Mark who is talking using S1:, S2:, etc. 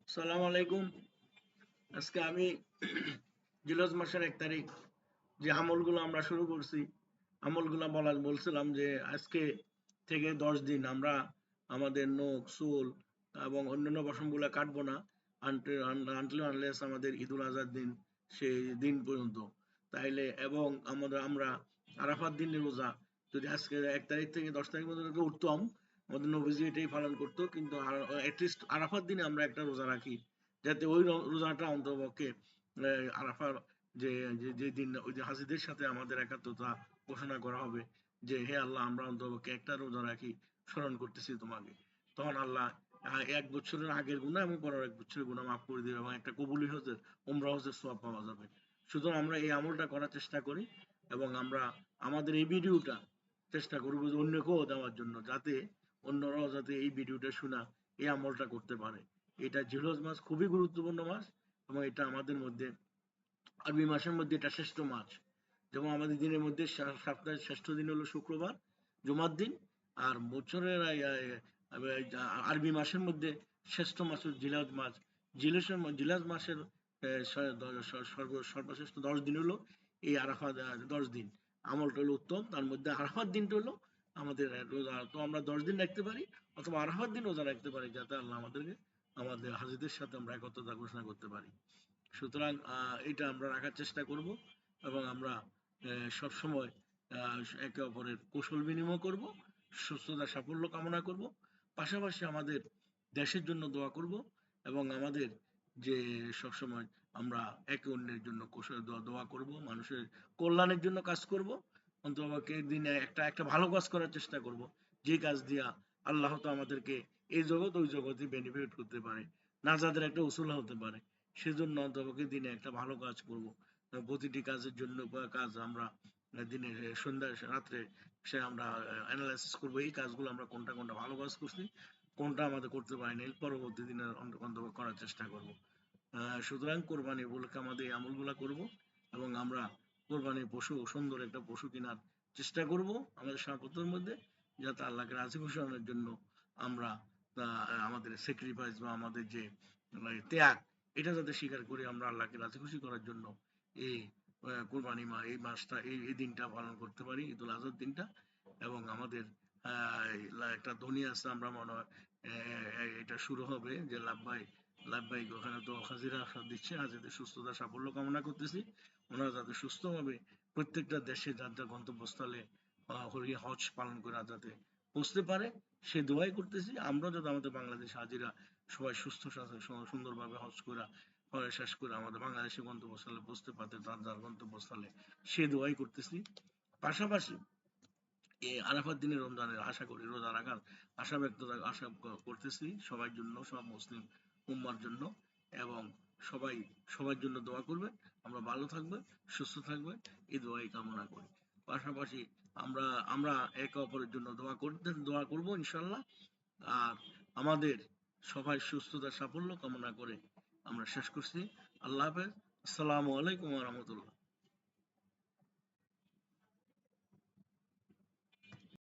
S1: সালাম আলাইকুম। আজকে আমি জিলহজ মাসের ১ তারিখ যে আমলগুলো আমরা শুরু করছি, আমলগুলো বলছিলাম যে আজকে থেকে ১০ দিন আমরা আমাদের নখ, চুল এবং অন্যান্য পশমগুলা কাটবো না আনটিল আনলেস আমাদের ঈদুল আজহার দিন, সেই দিন পর্যন্ত। তাইলে এবং আমরা আরাফাত দিনের রোজা যদি আজকে ১ তারিখ থেকে ১০ তারিখ পর্যন্ত উঠতাম, আমাদের নবীজি এটাই পালন করতো। কিন্তু এটলিস্ট আরাফাত দিনে আমরা একটা রোজা রাখি, যাতে ওই রোজাটা অন্ততপক্ষে আরাফার যে যে দিন ওই যে হাজিদের সাথে আমাদের একাত্মতা ঘোষণা করা হবে যে হে আল্লাহ, আমরা অন্ততপক্ষে একটা রোজা রাখি, স্মরণ করতেছি তোমাকে। তখন আল্লাহ ১ বছরের আগের গুনাহ এবং পরের ১ বছরের গুনাহ মাফ করে দিবে এবং একটা কবুলি হজের, উমরা হজের সওয়াব পাওয়া যাবে। সুতরাং আমরা এই আমলটা করার চেষ্টা করি এবং আমরা আমাদের এই ভিডিওটা চেষ্টা করব যে অন্যকেও দেওয়ার জন্য, যাতে অন্যরাও যাতে এই ভিডিওটা শোনা এই আমলটা করতে পারে। এটা জিলহজ মাস খুবই গুরুত্বপূর্ণ মাস এবং এটা আমাদের মধ্যে আরবি মাসের মধ্যে এটা শ্রেষ্ঠ মাস। যেমন আমাদের দিনের মধ্যে সপ্তাহের শ্রেষ্ঠ দিন হলো শুক্রবার, জুমার দিন। আর বছরের আরবি মাসের মধ্যে শ্রেষ্ঠ মাস হলো জিলহজ মাস। জিলহজ মাসের সর্বশ্রেষ্ঠ ১০ দিন হলো এই আরাফাত ১০ দিন। আমলটা হলো উত্তম। তার মধ্যে আরাফাত দিনটা হলো আমাদের রোজা। তো আমরা ১০ দিন রাখতে পারি অথবা আরাফাত দিন রোজা রাখতে পারি, যাতে আল্লাহ আমাদেরকে আমাদের হাজীদের সাথে আমরা একত্রতা ঘোষণা করতে পারি। সুতরাং এটা আমরা রাখার চেষ্টা করব এবং আমরা সবসময় একে অপরের কৌশল বিনিময় করব, সুস্থতা সাফল্য কামনা করব, পাশাপাশি আমাদের দেশের জন্য দোয়া করব এবং আমাদের যে সবসময় আমরা একে অন্যের জন্য কৌশল দোয়া করব, মানুষের কল্যাণের জন্য কাজ করব। অন্ততপক্ষে দিনে একটা একটা ভালো কাজ করার চেষ্টা করব, যে কাজ দিয়া আল্লাহ তো আমাদেরকে এই জগৎ ওই জগতে বেনিফিট করতে পারে, নাজাদের একটা উসুল হতে পারে। সেজন্য অন্ততপক্ষে দিনে একটা ভালো কাজ করব। প্রতিটি কাজের জন্য কাজ আমরা দিনে সন্ধ্যা রাত্রে সে আমরা অ্যানালাইসিস করব, এই কাজগুলো আমরা কোনটা কোনটা ভালো কাজ করছি, কোনটা আমাদের করতে পারিনি, পরবর্তী দিনে অন্তত করার চেষ্টা করব। সুতরাং কোরবানি উপলক্ষে আমাদের এই আমলগুলা করব এবং আমরা কোরবানির পশু, সুন্দর একটা পশু কেনার চেষ্টা করব আমাদের সামর্থ্যের মধ্যে, যাতে আল্লাহকে রাজি খুশি হওয়ার জন্য আমরা আমাদের স্যাক্রিফাইস বা আমাদের যে ত্যাগ, এটা যাতে স্বীকার করে আমরা আল্লাহকে রাজি খুশি করার জন্য এই কোরবানি এই মাসটা এই দিনটা পালন করতে পারি, ঈদুল আজহার দিনটা। এবং আমাদের একটা ধ্বনি আছে, আমরা মনে হয় এটা শুরু হবে যে লাব্বাইক লাব্বাইক, ওখানে তো হাজিরা দিচ্ছে, হাজিদের সুস্থতা সাফল্য কামনা করতেছি। ওনারা যাতে সুস্থভাবে প্রত্যেকটা দেশে যার যার গন্তব্যস্থলে হজ পালন করে যাতে পৌঁছতে পারে, সে দোয়াই করতেছি। আমরা যাতে আমাদের বাংলাদেশ হাজিরা সবাই সুস্থ সুন্দরভাবে হজ করে শেষ করে আমাদের বাংলাদেশে গন্তব্যস্থলে পৌঁছতে পারতে, যার যার গন্তব্যস্থলে, সে দোয়াই করতেছি। পাশাপাশি এই আরাফাত দিনে রমজানের আশা করি রোজা রাখার আশা করতেছি সবার জন্য, সব মুসলিম উম্মার জন্য। এবং সবাই সবার জন্য দোয়া করবেন, আমরা ভালো থাকবেন, সুস্থ থাকবেন, এই দোয়াই কামনা করি। পাশাপাশি আমরা আমরা একে অপরের জন্য দোয়া করব ইনশাল্লাহ। আর আমাদের সবাই সুস্থতা সাফল্য কামনা করে আমরা শেষ করছি। আল্লাহ হাফেজ। আসসালামু আলাইকুম ওয়া রাহমাতুল্লাহ।